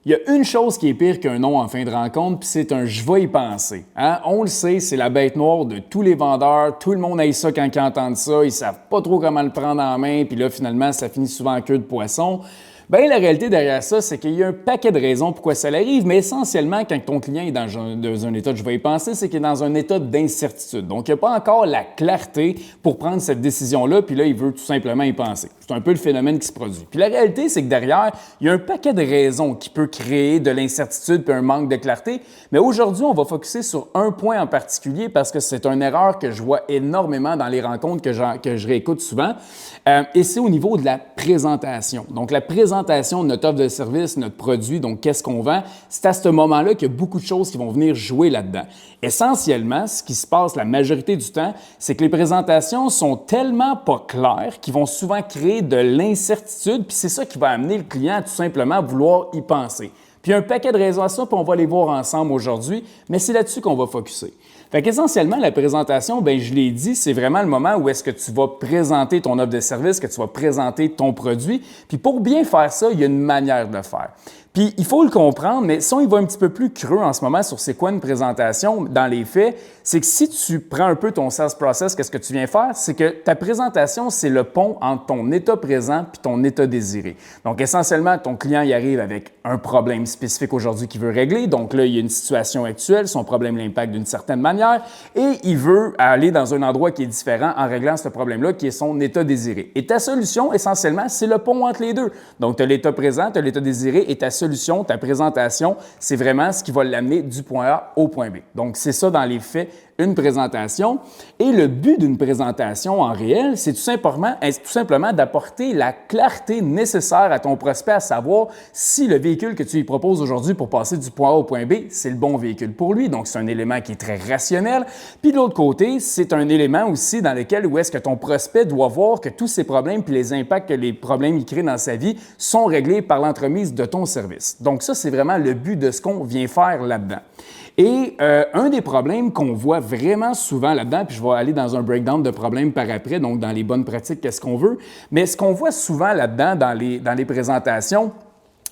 Il y a une chose qui est pire qu'un non en fin de rencontre, puis c'est un « je vais y penser ». Hein? On le sait, c'est la bête noire de tous les vendeurs. Tout le monde haït ça quand ils entendent ça. Ils savent pas trop comment le prendre en main, puis là, finalement, ça finit souvent en queue de poisson. Bien, la réalité derrière ça, c'est qu'il y a un paquet de raisons pourquoi ça arrive, mais essentiellement, quand ton client est dans un état de « je vais y penser », c'est qu'il est dans un état d'incertitude. Donc, il n'y a pas encore la clarté pour prendre cette décision-là, puis là, il veut tout simplement y penser. C'est un peu le phénomène qui se produit. Puis la réalité, c'est que derrière, il y a un paquet de raisons qui peut créer de l'incertitude puis un manque de clarté, mais aujourd'hui, on va focusser sur un point en particulier parce que c'est une erreur que je vois énormément dans les rencontres que je réécoute souvent, et c'est au niveau de la présentation. Donc, la présentation de notre offre de service, notre produit, donc qu'est-ce qu'on vend, c'est à ce moment-là qu'il y a beaucoup de choses qui vont venir jouer là-dedans. Essentiellement, ce qui se passe la majorité du temps, c'est que les présentations sont tellement pas claires qu'ils vont souvent créer de l'incertitude, puis c'est ça qui va amener le client à tout simplement vouloir y penser. Puis il y a un paquet de raisons à ça, puis on va les voir ensemble aujourd'hui, mais c'est là-dessus qu'on va focusser. Fait qu'essentiellement, la présentation, bien, je l'ai dit, c'est vraiment le moment où est-ce que tu vas présenter ton offre de service, que tu vas présenter ton produit. Puis pour bien faire ça, il y a une manière de le faire. Puis il faut le comprendre, mais si on y va un petit peu plus creux en ce moment sur c'est quoi une présentation dans les faits, c'est que si tu prends un peu ton sales process, qu'est-ce que tu viens faire? C'est que ta présentation, c'est le pont entre ton état présent puis ton état désiré. Donc essentiellement, ton client y arrive avec un problème spécifique aujourd'hui qu'il veut régler. Donc là, il y a une situation actuelle, son problème l'impacte d'une certaine manière et il veut aller dans un endroit qui est différent en réglant ce problème-là qui est son état désiré. Et ta solution, essentiellement, c'est le pont entre les deux. Donc tu as l'état présent, tu as l'état désiré et ta solution, ta présentation, c'est vraiment ce qui va l'amener du point A au point B. Donc, c'est ça dans les faits, une présentation. Et le but d'une présentation en réel, c'est tout simplement d'apporter la clarté nécessaire à ton prospect, à savoir si le véhicule que tu lui proposes aujourd'hui pour passer du point A au point B, c'est le bon véhicule pour lui. Donc, c'est un élément qui est très rationnel. Puis de l'autre côté, c'est un élément aussi dans lequel où est-ce que ton prospect doit voir que tous ses problèmes puis les impacts que les problèmes qu'il crée dans sa vie sont réglés par l'entremise de ton service. Donc ça, c'est vraiment le but de ce qu'on vient faire là-dedans. Et un des problèmes qu'on voit vraiment souvent là-dedans, puis je vais aller dans un breakdown de problèmes par après, donc dans les bonnes pratiques, qu'est-ce qu'on veut, mais ce qu'on voit souvent là-dedans dans les présentations,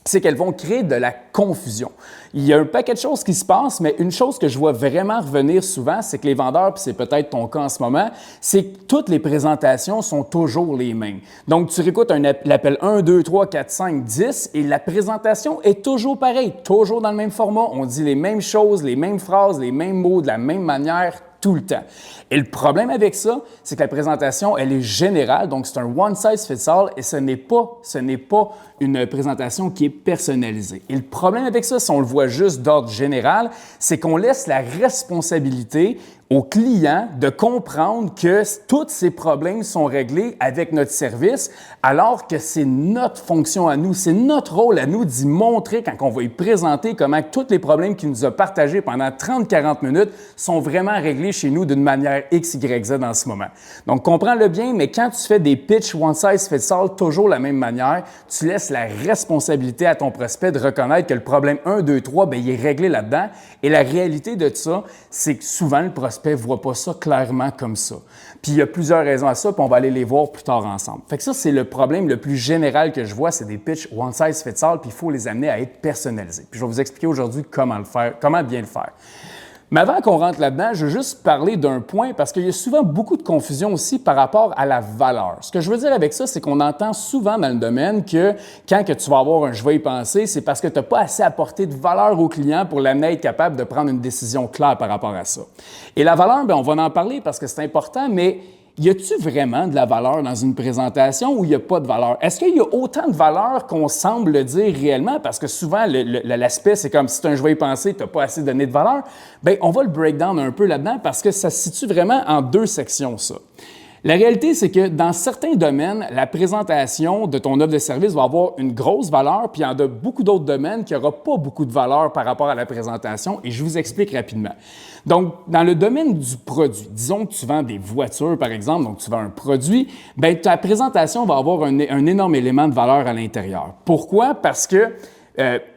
c'est qu'elles vont créer de la confusion. Il y a un paquet de choses qui se passent, mais une chose que je vois vraiment revenir souvent, c'est que les vendeurs, puis c'est peut-être ton cas en ce moment, c'est que toutes les présentations sont toujours les mêmes. Donc, tu réécoutes l'appel 1, 2, 3, 4, 5, 10 et la présentation est toujours pareille, toujours dans le même format. On dit les mêmes choses, les mêmes phrases, les mêmes mots de la même manière, tout le temps. Et le problème avec ça, c'est que la présentation, elle est générale, donc c'est un one size fits all et ce n'est pas une présentation qui est personnalisée. Et le problème avec ça, si on le voit juste d'ordre général, c'est qu'on laisse la responsabilité au client de comprendre que tous ces problèmes sont réglés avec notre service, alors que c'est notre fonction à nous, c'est notre rôle à nous d'y montrer quand on va y présenter comment tous les problèmes qu'il nous a partagés pendant 30-40 minutes sont vraiment réglés chez nous d'une manière X, Y, Z en ce moment. Donc, comprends-le bien, mais quand tu fais des pitchs one size fits all, toujours la même manière, tu laisses la responsabilité à ton prospect de reconnaître que le problème 1, 2, 3, bien, il est réglé là-dedans. Et la réalité de ça, c'est que souvent, le prospect ne voit pas ça clairement comme ça. Puis, il y a plusieurs raisons à ça, puis on va aller les voir plus tard ensemble. Fait que ça, c'est le problème le plus général que je vois, c'est des pitchs one size fits all, puis il faut les amener à être personnalisés. Puis, je vais vous expliquer aujourd'hui comment le faire, comment bien le faire. Mais avant qu'on rentre là-dedans, je veux juste parler d'un point parce qu'il y a souvent beaucoup de confusion aussi par rapport à la valeur. Ce que je veux dire avec ça, c'est qu'on entend souvent dans le domaine que quand que tu vas avoir un « je vais y penser », c'est parce que tu n'as pas assez apporté de valeur au client pour l'amener à être capable de prendre une décision claire par rapport à ça. Et la valeur, bien, on va en parler parce que c'est important, mais y a-t-il vraiment de la valeur dans une présentation ou il n'y a pas de valeur? Est-ce qu'il y a autant de valeur qu'on semble le dire réellement? Parce que souvent, l'aspect, c'est comme si tu as un « je vais y penser », tu n'as pas assez donné de valeur. Bien, on va le breakdown un peu là-dedans parce que ça se situe vraiment en deux sections, ça. La réalité, c'est que dans certains domaines, la présentation de ton offre de service va avoir une grosse valeur, puis il y en a beaucoup d'autres domaines qui n'auront pas beaucoup de valeur par rapport à la présentation, et je vous explique rapidement. Donc, dans le domaine du produit, disons que tu vends des voitures, par exemple, donc tu vends un produit, bien, ta présentation va avoir un énorme élément de valeur à l'intérieur. Pourquoi? Parce que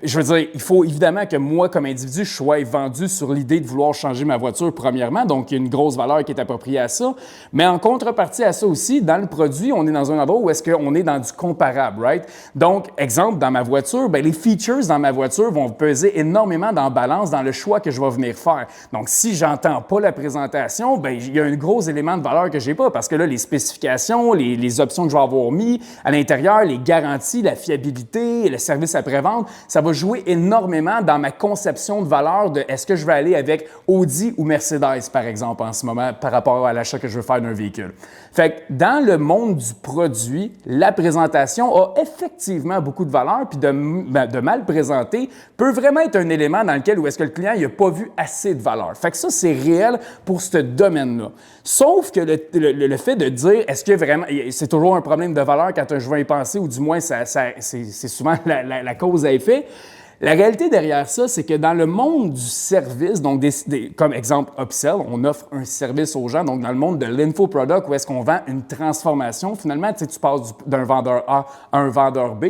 Je veux dire, il faut évidemment que moi, comme individu, je sois vendu sur l'idée de vouloir changer ma voiture, premièrement. Donc, il y a une grosse valeur qui est appropriée à ça. Mais en contrepartie à ça aussi, dans le produit, on est dans un endroit où est-ce qu'on est dans du comparable, right? Donc, exemple, dans ma voiture, bien, les features dans ma voiture vont peser énormément dans la balance dans le choix que je vais venir faire. Donc, si j'entends pas la présentation, bien, il y a un gros élément de valeur que j'ai pas parce que là, les spécifications, les options que je vais avoir mis à l'intérieur, les garanties, la fiabilité, le service après-vente, ça va jouer énormément dans ma conception de valeur de est-ce que je vais aller avec Audi ou Mercedes, par exemple, en ce moment, par rapport à l'achat que je veux faire d'un véhicule. Fait que dans le monde du produit, la présentation a effectivement beaucoup de valeur, puis de mal présenter peut vraiment être un élément dans lequel où est-ce que le client n'a pas vu assez de valeur. Fait que ça, c'est réel pour ce domaine-là. Sauf que le fait de dire, est-ce que vraiment, c'est toujours un problème de valeur quand je vais y penser, ou du moins, c'est souvent la cause à effet. La réalité derrière ça, c'est que dans le monde du service, donc comme exemple Upsell, on offre un service aux gens, donc dans le monde de l'infoproduct, où est-ce qu'on vend une transformation, finalement, tu passes d'un vendeur A à un vendeur B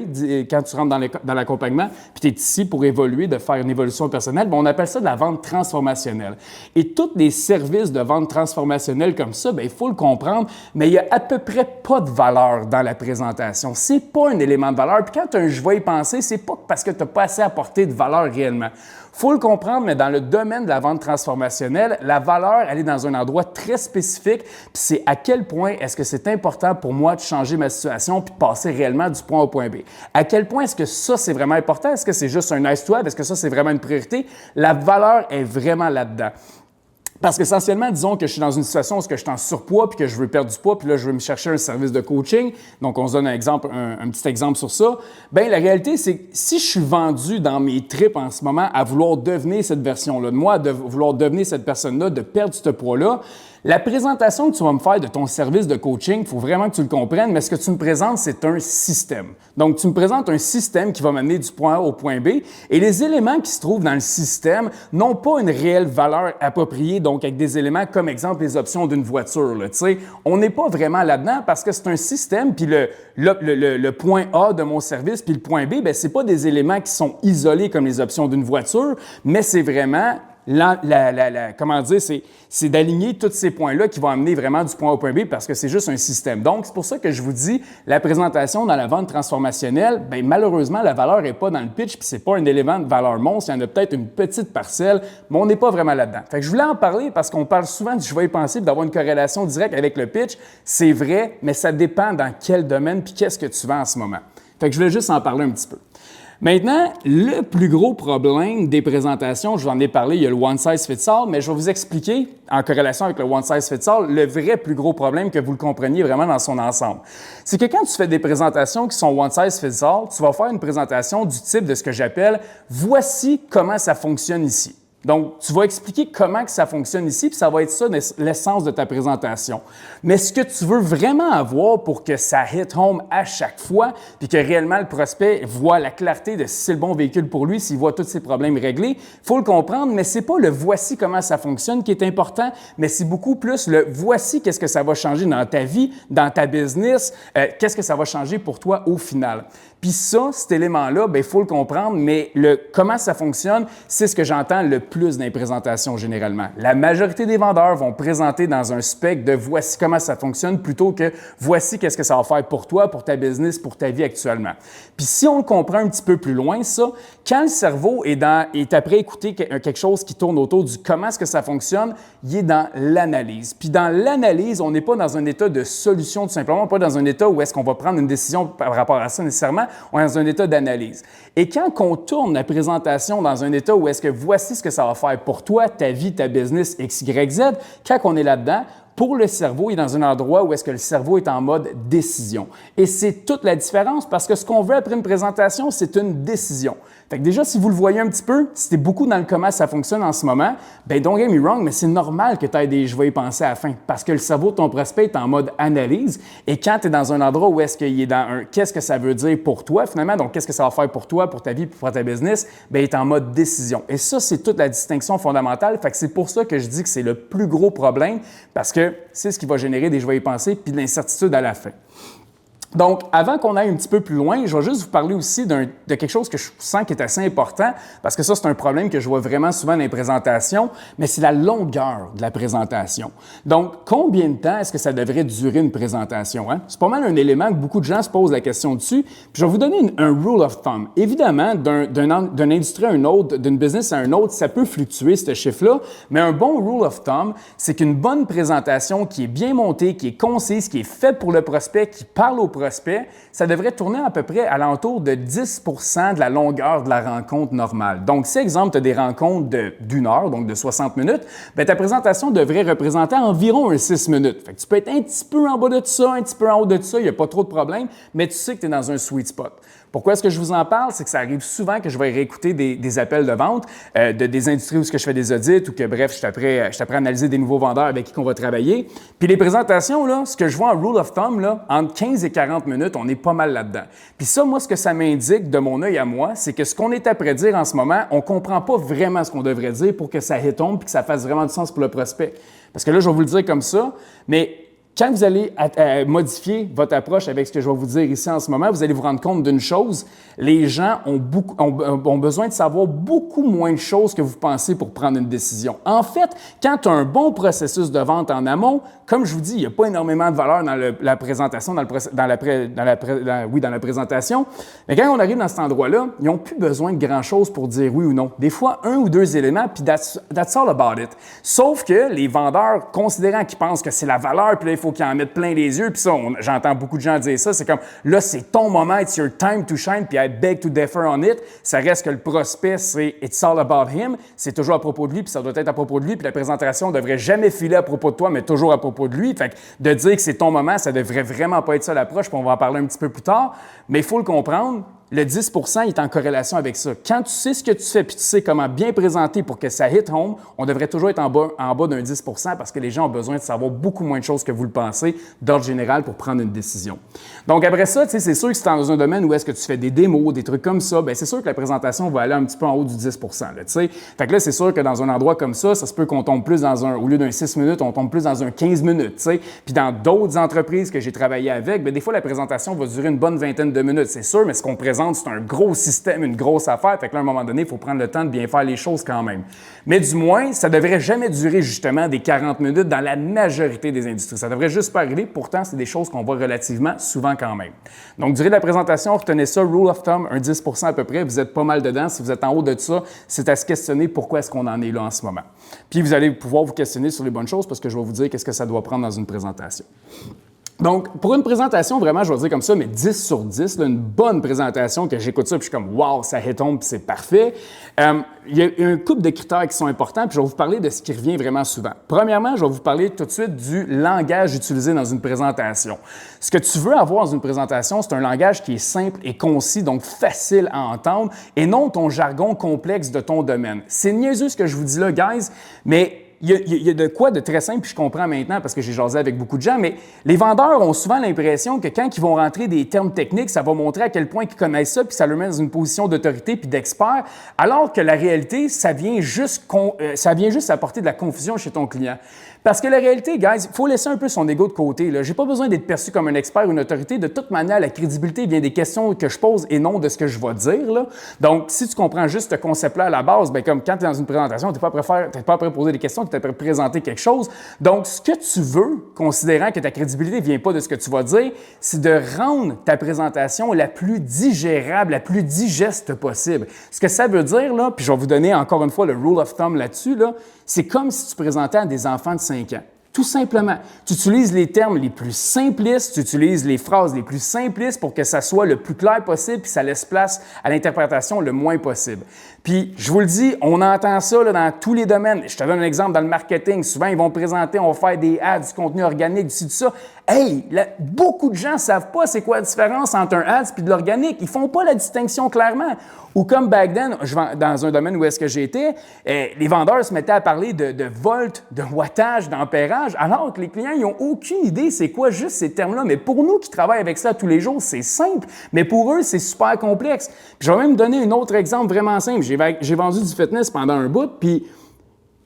quand tu rentres dans l'accompagnement, puis tu es ici pour évoluer, de faire une évolution personnelle, bien, on appelle ça de la vente transformationnelle. Et tous les services de vente transformationnelle comme ça, bien, il faut le comprendre, mais il n'y a à peu près pas de valeur dans la présentation. C'est pas un élément de valeur. Puis quand je vais y penser, c'est pas parce que tu n'as pas assez apporté de valeur réellement. Il faut le comprendre, mais dans le domaine de la vente transformationnelle, la valeur, elle est dans un endroit très spécifique, puis c'est à quel point est-ce que c'est important pour moi de changer ma situation puis de passer réellement du point A au point B. À quel point est-ce que ça, c'est vraiment important? Est-ce que c'est juste un nice to have? Est-ce que ça, c'est vraiment une priorité? La valeur est vraiment là-dedans. Parce qu'essentiellement, disons que je suis dans une situation où je suis en surpoids puis que je veux perdre du poids, puis là, je veux me chercher un service de coaching. Donc, on se donne un petit exemple sur ça. Bien, la réalité, c'est que si je suis vendu dans mes tripes en ce moment à vouloir devenir cette version-là de moi, de vouloir devenir cette personne-là, de perdre ce poids-là, la présentation que tu vas me faire de ton service de coaching, il faut vraiment que tu le comprennes, mais ce que tu me présentes, c'est un système. Donc, tu me présentes un système qui va m'amener du point A au point B, et les éléments qui se trouvent dans le système n'ont pas une réelle valeur appropriée, donc avec des éléments comme, exemple, les options d'une voiture. Là, on n'est pas vraiment là-dedans parce que c'est un système, puis le point A de mon service, puis le point B, bien, ce n'est pas des éléments qui sont isolés comme les options d'une voiture, mais c'est vraiment comment dire, c'est d'aligner tous ces points-là qui vont amener vraiment du point A au point B parce que c'est juste un système. Donc, c'est pour ça que je vous dis, la présentation dans la vente transformationnelle, bien, malheureusement, la valeur n'est pas dans le pitch puis c'est pas un élément de valeur monstre. Il y en a peut-être une petite parcelle, mais on n'est pas vraiment là-dedans. Fait que je voulais en parler parce qu'on parle souvent du je vais y penser d'avoir une corrélation directe avec le pitch. C'est vrai, mais ça dépend dans quel domaine puis qu'est-ce que tu vends en ce moment. Fait que je voulais juste en parler un petit peu. Maintenant, le plus gros problème des présentations, je vous en ai parlé, il y a le one size fits all, mais je vais vous expliquer, en corrélation avec le one size fits all, le vrai plus gros problème que vous le compreniez vraiment dans son ensemble. C'est que quand tu fais des présentations qui sont one size fits all, tu vas faire une présentation du type de ce que j'appelle « Voici comment ça fonctionne ici ». Donc, tu vas expliquer comment que ça fonctionne ici, puis ça va être ça l'essence de ta présentation. Mais ce que tu veux vraiment avoir pour que ça hit home à chaque fois, puis que réellement le prospect voit la clarté de si c'est le bon véhicule pour lui, s'il voit tous ses problèmes réglés, il faut le comprendre, mais c'est pas le voici comment ça fonctionne qui est important, mais c'est beaucoup plus le voici qu'est-ce que ça va changer dans ta vie, dans ta business, qu'est-ce que ça va changer pour toi au final. Puis ça, cet élément-là, bien, il faut le comprendre, mais comment ça fonctionne, c'est ce que j'entends le plus dans les présentations généralement. La majorité des vendeurs vont présenter dans un spec de voici comment ça fonctionne plutôt que voici qu'est-ce que ça va faire pour toi, pour ta business, pour ta vie actuellement. Puis si on le comprend un petit peu plus loin, ça, quand le cerveau est après écouter quelque chose qui tourne autour du comment est-ce que ça fonctionne, il est dans l'analyse. Puis dans l'analyse, on n'est pas dans un état de solution tout simplement, pas dans un état où est-ce qu'on va prendre une décision par rapport à ça nécessairement, on est dans un état d'analyse. Et quand on tourne la présentation dans un état où est-ce que voici ce que ça va faire pour toi, ta vie, ta business, X, Y, Z, quand on est là-dedans, pour le cerveau, il est dans un endroit où est-ce que le cerveau est en mode décision. Et c'est toute la différence parce que ce qu'on veut après une présentation, c'est une décision. Fait que déjà, si vous le voyez un petit peu, si tu es beaucoup dans le comment ça fonctionne en ce moment, bien, don't get me wrong, mais c'est normal que tu aies des « je vais y penser à la fin » parce que le cerveau de ton prospect est en mode analyse et quand tu es dans un endroit où est-ce qu'il est dans un « qu'est-ce que ça veut dire pour toi » finalement, donc qu'est-ce que ça va faire pour toi, pour ta vie, pour ta business, bien, il est en mode décision. Et ça, c'est toute la distinction fondamentale. Fait que c'est pour ça que je dis que c'est le plus gros problème parce que c'est ce qui va générer des « je vais y penser » puis de l'incertitude à la fin. Donc, avant qu'on aille un petit peu plus loin, je vais juste vous parler aussi de quelque chose que je sens qui est assez important, parce que ça, c'est un problème que je vois vraiment souvent dans les présentations, mais c'est la longueur de la présentation. Donc, combien de temps est-ce que ça devrait durer une présentation? Hein? C'est pas mal un élément que beaucoup de gens se posent la question dessus. Puis je vais vous donner un rule of thumb. Évidemment, d'une industrie à une autre, d'une business à un autre, ça peut fluctuer, ce chiffre-là, mais un bon rule of thumb, c'est qu'une bonne présentation qui est bien montée, qui est concise, qui est faite pour le prospect, qui parle au prospect, ça devrait tourner à peu près à l'entour de 10 de la longueur de la rencontre normale. Donc, si, exemple, tu as des rencontres d'une heure, donc de 60 minutes, bien, ta présentation devrait représenter environ 6 minutes. Fait que tu peux être un petit peu en bas de ça, un petit peu en haut de ça, il n'y a pas trop de problème, mais tu sais que tu es dans un sweet spot. Pourquoi est-ce que je vous en parle? C'est que ça arrive souvent que je vais réécouter des appels de vente de des industries où je fais des audits ou que, bref, je suis prêt à analyser des nouveaux vendeurs avec qui on va travailler. Puis les présentations, là, ce que je vois en rule of thumb, là, entre 15 et 40 minutes, on est pas mal là-dedans. Puis ça, moi, ce que ça m'indique de mon œil à moi, c'est que ce qu'on est à prédire en ce moment, on ne comprend pas vraiment ce qu'on devrait dire pour que ça hit home puis que ça fasse vraiment du sens pour le prospect. Parce que là, je vais vous le dire comme ça, mais quand vous allez modifier votre approche avec ce que je vais vous dire ici en ce moment, vous allez vous rendre compte d'une chose, les gens ont besoin de savoir beaucoup moins de choses que vous pensez pour prendre une décision. En fait, quand tu as un bon processus de vente en amont, comme je vous dis, il n'y a pas énormément de valeur dans la présentation, dans la présentation, mais quand on arrive dans cet endroit-là, ils n'ont plus besoin de grand-chose pour dire oui ou non. Des fois, un ou deux éléments, puis that's all about it. Sauf que les vendeurs, considérant qu'ils pensent que c'est la valeur, puis là, il faut qu'ils en mettent plein les yeux, puis ça, j'entends beaucoup de gens dire ça, c'est comme, là, c'est ton moment, it's your time to shine, puis I beg to differ on it. Ça reste que le prospect, c'est it's all about him, c'est toujours à propos de lui, puis ça doit être à propos de lui, puis la présentation ne devrait jamais filer à propos de toi, mais toujours à propos de lui. Fait que de dire que c'est ton moment, ça devrait vraiment pas être ça l'approche, puis on va en parler un petit peu plus tard, mais il faut le comprendre. Le 10 est en corrélation avec ça. Quand tu sais ce que tu fais puis tu sais comment bien présenter pour que ça hit home, on devrait toujours être en bas d'un 10 parce que les gens ont besoin de savoir beaucoup moins de choses que vous le pensez d'ordre général pour prendre une décision. Donc après ça, c'est sûr que si tu es dans un domaine où est-ce que tu fais des démos, des trucs comme ça, bien c'est sûr que la présentation va aller un petit peu en haut du 10 là, fait que là, c'est sûr que dans un endroit comme ça se peut qu'on tombe plus au lieu d'un 6 minutes, on tombe plus dans un 15 minutes. T'sais. Puis dans d'autres entreprises que j'ai travaillé avec, bien, des fois, la présentation va durer une bonne vingtaine de minutes, c'est sûr, mais ce qu'on présente, c'est un gros système, une grosse affaire. Fait que là, à un moment donné, il faut prendre le temps de bien faire les choses quand même. Mais du moins, ça ne devrait jamais durer justement des 40 minutes dans la majorité des industries. Ça ne devrait juste pas arriver. Pourtant, c'est des choses qu'on voit relativement souvent quand même. Donc, durée de la présentation, retenez ça, rule of thumb, un 10 à peu près. Vous êtes pas mal dedans. Si vous êtes en haut de ça, c'est à se questionner pourquoi est-ce qu'on en est là en ce moment. Puis, vous allez pouvoir vous questionner sur les bonnes choses parce que je vais vous dire qu'est-ce que ça doit prendre dans une présentation. Donc, pour une présentation, vraiment, je vais dire comme ça, mais 10 sur 10, là, une bonne présentation, que j'écoute ça, puis je suis comme « wow, ça hit home, puis c'est parfait ». Il y a un couple de critères qui sont importants, puis je vais vous parler de ce qui revient vraiment souvent. Premièrement, je vais vous parler tout de suite du langage utilisé dans une présentation. Ce que tu veux avoir dans une présentation, c'est un langage qui est simple et concis, donc facile à entendre, et non ton jargon complexe de ton domaine. C'est niaiseux ce que je vous dis là, guys, mais il y a de quoi de très simple, puis je comprends maintenant parce que j'ai jasé avec beaucoup de gens, mais les vendeurs ont souvent l'impression que quand ils vont rentrer des termes techniques, ça va montrer à quel point ils connaissent ça, puis ça leur met dans une position d'autorité puis d'expert, alors que la réalité, ça vient juste apporter de la confusion chez ton client. Parce que la réalité, guys, il faut laisser un peu son ego de côté. Je n'ai pas besoin d'être perçu comme un expert ou une autorité. De toute manière, la crédibilité vient des questions que je pose et non de ce que je vais dire. Là. Donc, si tu comprends juste ce concept-là à la base, bien, comme quand tu es dans une présentation, tu n'es pas prêt à poser des questions, tu es prêt à présenter quelque chose. Donc, ce que tu veux, considérant que ta crédibilité ne vient pas de ce que tu vas dire, c'est de rendre ta présentation la plus digérable, la plus digeste possible. Ce que ça veut dire, là, puis je vais vous donner encore une fois le rule of thumb là-dessus, là, c'est comme si tu présentais à des enfants de 5 ans. Tout simplement. Tu utilises les termes les plus simplistes, tu utilises les phrases les plus simplistes pour que ça soit le plus clair possible puis ça laisse place à l'interprétation le moins possible. Puis, je vous le dis, on entend ça là, dans tous les domaines. Je te donne un exemple dans le marketing. Souvent, ils vont présenter, on va faire des ads, du contenu organique, du ci, du ça. Hey, beaucoup de gens ne savent pas c'est quoi la différence entre un ads et de l'organique. Ils ne font pas la distinction clairement. Ou comme back then, dans un domaine où est-ce que j'étais, les vendeurs se mettaient à parler de volts, de wattage, d'ampérage, alors que les clients, ils n'ont aucune idée c'est quoi juste ces termes-là. Mais pour nous qui travaillons avec ça tous les jours, c'est simple, mais pour eux, c'est super complexe. Puis je vais même donner un autre exemple vraiment simple. J'ai vendu du fitness pendant un bout, puis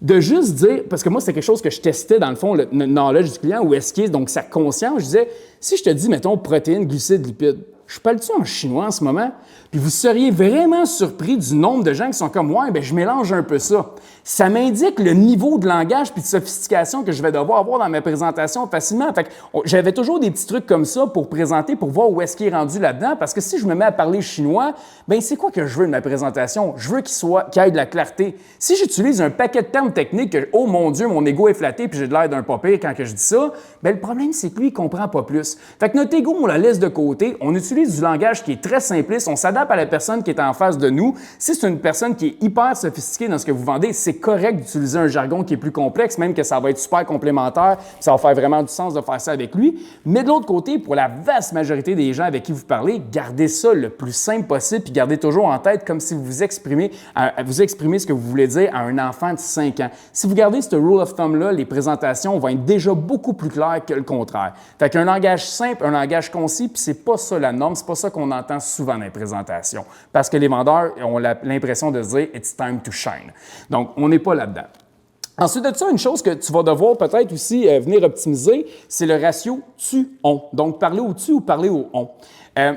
de juste dire, parce que moi, c'était quelque chose que je testais dans le fond, le knowledge du client, ou est-ce qu'il est, donc sa conscience, je disais, si je te dis, mettons, protéines, glucides, lipides, je parle-tu en chinois en ce moment? Puis vous seriez vraiment surpris du nombre de gens qui sont comme, ouais, bien, je mélange un peu ça. Ça m'indique le niveau de langage puis de sophistication que je vais devoir avoir dans ma présentation facilement. Fait que j'avais toujours des petits trucs comme ça pour présenter, pour voir où est-ce qu'il est rendu là-dedans. Parce que si je me mets à parler chinois, bien, c'est quoi que je veux de ma présentation? Je veux qu'il ait de la clarté. Si j'utilise un paquet de termes techniques que, oh mon Dieu, mon ego est flatté puis j'ai de l'air d'un pas pire quand que je dis ça, bien, le problème, c'est que lui, il comprend pas plus. Fait que notre ego, on la laisse de côté. On utilise du langage qui est très simpliste. On s'adapte à la personne qui est en face de nous. Si c'est une personne qui est hyper sophistiquée dans ce que vous vendez, c'est correct d'utiliser un jargon qui est plus complexe, même que ça va être super complémentaire, ça va faire vraiment du sens de faire ça avec lui. Mais de l'autre côté, pour la vaste majorité des gens avec qui vous parlez, gardez ça le plus simple possible, puis gardez toujours en tête comme si vous exprimez ce que vous voulez dire à un enfant de 5 ans. Si vous gardez ce rule of thumb-là, les présentations vont être déjà beaucoup plus claires que le contraire. Fait qu'un langage simple, un langage concis, puis c'est pas ça la norme, c'est pas ça qu'on entend souvent dans les présentations. Parce que les vendeurs ont l'impression de se dire « it's time to shine ». Donc, on n'est pas là-dedans. Ensuite de ça, une chose que tu vas devoir peut-être aussi venir optimiser, c'est le ratio tu-on. Donc, parler au tu ou parler au on.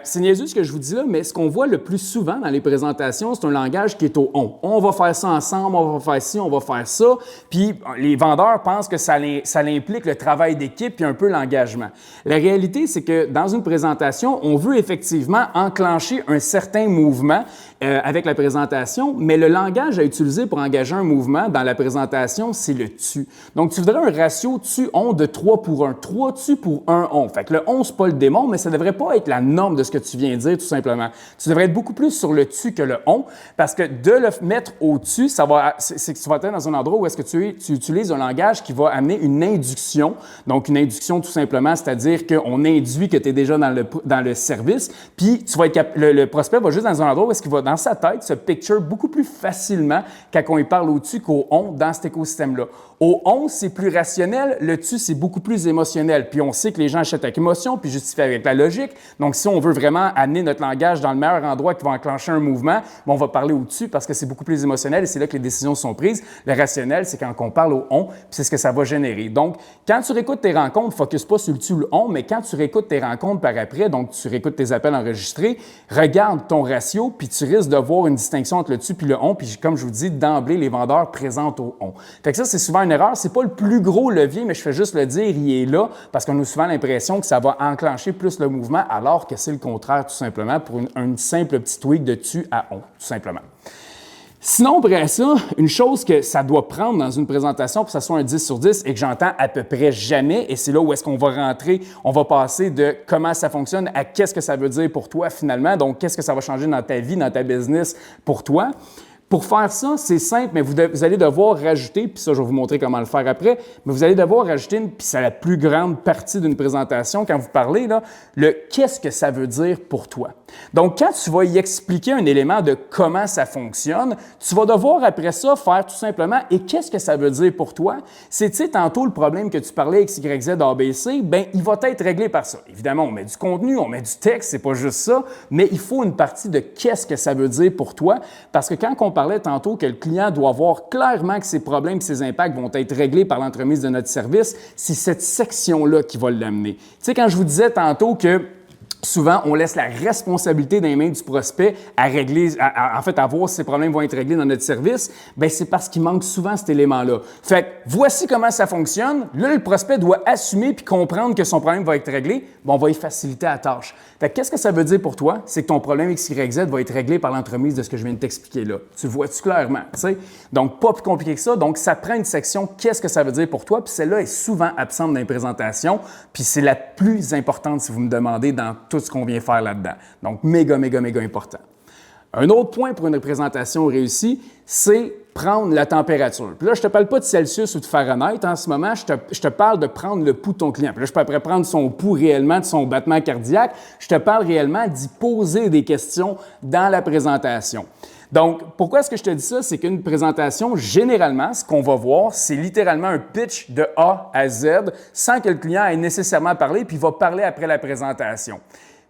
C'est niaiseux ce que je vous dis là, mais ce qu'on voit le plus souvent dans les présentations, c'est un langage qui est au on. On va faire ça ensemble, on va faire ci, on va faire ça. Puis les vendeurs pensent que ça implique le travail d'équipe puis un peu l'engagement. La réalité, c'est que dans une présentation, on veut effectivement enclencher un certain mouvement avec la présentation, mais le langage à utiliser pour engager un mouvement dans la présentation, c'est le tu. Donc, tu voudrais un ratio tu-on de 3 pour 1. 3 tu pour 1 on. Fait que le on, c'est pas le démon, mais ça ne devrait pas être la norme de ce que tu viens de dire, tout simplement. Tu devrais être beaucoup plus sur le tu que le on, parce que de le mettre au-dessus, c'est que tu vas être dans un endroit où est-ce que tu utilises un langage qui va amener une induction. Donc, une induction, tout simplement, c'est-à-dire qu'on induit que tu es déjà dans le service, puis tu vas le prospect va juste dans un endroit où est-ce qu'il va, dans sa tête, se picture beaucoup plus facilement quand on y parle au-tu qu'au on dans cet écosystème-là. Au on, c'est plus rationnel, le tu, c'est beaucoup plus émotionnel. Puis on sait que les gens achètent avec émotion, puis justifient avec la logique. Donc, si on veut vraiment amener notre langage dans le meilleur endroit qui va enclencher un mouvement, on va parler au tu parce que c'est beaucoup plus émotionnel et c'est là que les décisions sont prises. Le rationnel, c'est quand on parle au on, puis c'est ce que ça va générer. Donc, quand tu réécoutes tes rencontres, focus pas sur le tu ou le on, mais quand tu réécoutes tes rencontres par après, donc tu réécoutes tes appels enregistrés, regarde ton ratio, puis tu risques de voir une distinction entre le tu et le on, puis comme je vous dis, d'emblée, les vendeurs présentent au on. Fait que ça, c'est souvent une erreur. C'est pas le plus gros levier, mais je fais juste le dire, il est là, parce qu'on a souvent l'impression que ça va enclencher plus le mouvement, alors que c'est le contraire, tout simplement, pour une simple petite tweak de tu à on, tout simplement. Sinon, après ça, une chose que ça doit prendre dans une présentation pour que ça soit un 10 sur 10 et que j'entends à peu près jamais, et c'est là où est-ce qu'on va rentrer, on va passer de comment ça fonctionne à qu'est-ce que ça veut dire pour toi finalement, donc qu'est-ce que ça va changer dans ta vie, dans ta business pour toi. Pour faire ça, c'est simple, mais vous allez devoir rajouter, puis ça, je vais vous montrer comment le faire après, mais vous allez devoir rajouter, puis c'est la plus grande partie d'une présentation quand vous parlez, là, le qu'est-ce que ça veut dire pour toi. Donc, quand tu vas y expliquer un élément de comment ça fonctionne, tu vas devoir après ça faire tout simplement et qu'est-ce que ça veut dire pour toi? C'est, tu sais, tantôt le problème que tu parlais X, Y, Z, A, B, C, bien, il va être réglé par ça. Évidemment, on met du contenu, on met du texte, c'est pas juste ça, mais il faut une partie de qu'est-ce que ça veut dire pour toi, parce que quand on parlait tantôt que le client doit voir clairement que ses problèmes et ses impacts vont être réglés par l'entremise de notre service, c'est cette section-là qui va l'amener. Tu sais, quand je vous disais tantôt que souvent, on laisse la responsabilité dans les mains du prospect à régler, à voir si ces problèmes vont être réglés dans notre service, bien, c'est parce qu'il manque souvent cet élément-là. Fait que, voici comment ça fonctionne. Là, le prospect doit assumer puis comprendre que son problème va être réglé. Bon, on va y faciliter la tâche. Fait que, qu'est-ce que ça veut dire pour toi? C'est que ton problème X, Y, Z va être réglé par l'entremise de ce que je viens de t'expliquer là. Tu le vois-tu clairement, tu sais? Donc, pas plus compliqué que ça. Donc, ça prend une section qu'est-ce que ça veut dire pour toi, puis celle-là est souvent absente dans les présentations, puis c'est la plus importante si vous me demandez dans tout ce qu'on vient faire là-dedans. Donc, méga, méga, méga important. Un autre point pour une représentation réussie, c'est prendre la température. Puis là, je ne te parle pas de Celsius ou de Fahrenheit en ce moment, je te parle de prendre le pouls de ton client. Puis là, je peux après prendre son pouls réellement, de son battement cardiaque. Je te parle réellement d'y poser des questions dans la présentation. Donc, pourquoi est-ce que je te dis ça? C'est qu'une présentation, généralement, ce qu'on va voir, c'est littéralement un pitch de A à Z sans que le client ait nécessairement parlé, puis il va parler après la présentation.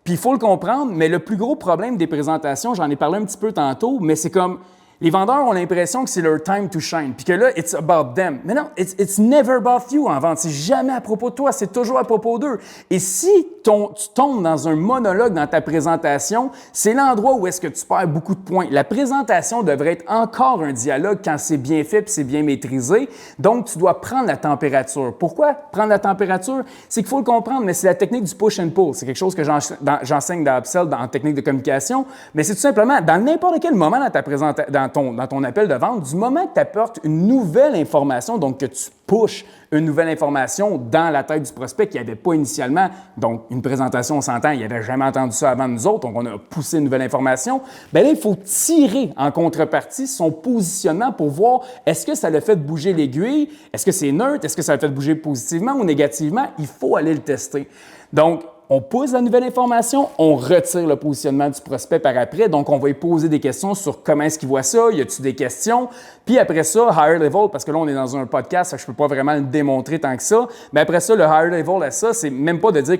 Puis il faut le comprendre, mais le plus gros problème des présentations, j'en ai parlé un petit peu tantôt, mais c'est comme Les vendeurs ont l'impression que c'est leur time to shine, puis que là, it's about them. Mais non, it's never about you en vente. C'est jamais à propos de toi, c'est toujours à propos d'eux. Et si tu tombes dans un monologue dans ta présentation, c'est l'endroit où est-ce que tu perds beaucoup de points. La présentation devrait être encore un dialogue quand c'est bien fait puis c'est bien maîtrisé. Donc, tu dois prendre la température. Pourquoi prendre la température? C'est qu'il faut le comprendre, mais c'est la technique du push and pull. C'est quelque chose que j'enseigne dans Upsell, en technique de communication. Mais c'est tout simplement, dans n'importe quel moment dans ta présentation, dans ton appel de vente, du moment que tu apportes une nouvelle information, donc que tu pushes une nouvelle information dans la tête du prospect qu'il n'y avait pas initialement, donc une présentation, on s'entend, il n'avait jamais entendu ça avant nous autres, donc on a poussé une nouvelle information, bien là, il faut tirer en contrepartie son positionnement pour voir est-ce que ça l'a fait bouger l'aiguille, est-ce que c'est neutre, est-ce que ça l'a fait bouger positivement ou négativement, il faut aller le tester. Donc, on pousse la nouvelle information, on retire le positionnement du prospect par après. Donc, on va lui poser des questions sur comment est-ce qu'il voit ça, y a-t-il des questions? Puis après ça, higher level, parce que là, on est dans un podcast, je ne peux pas vraiment le démontrer tant que ça. Mais après ça, le higher level à ça, c'est même pas de dire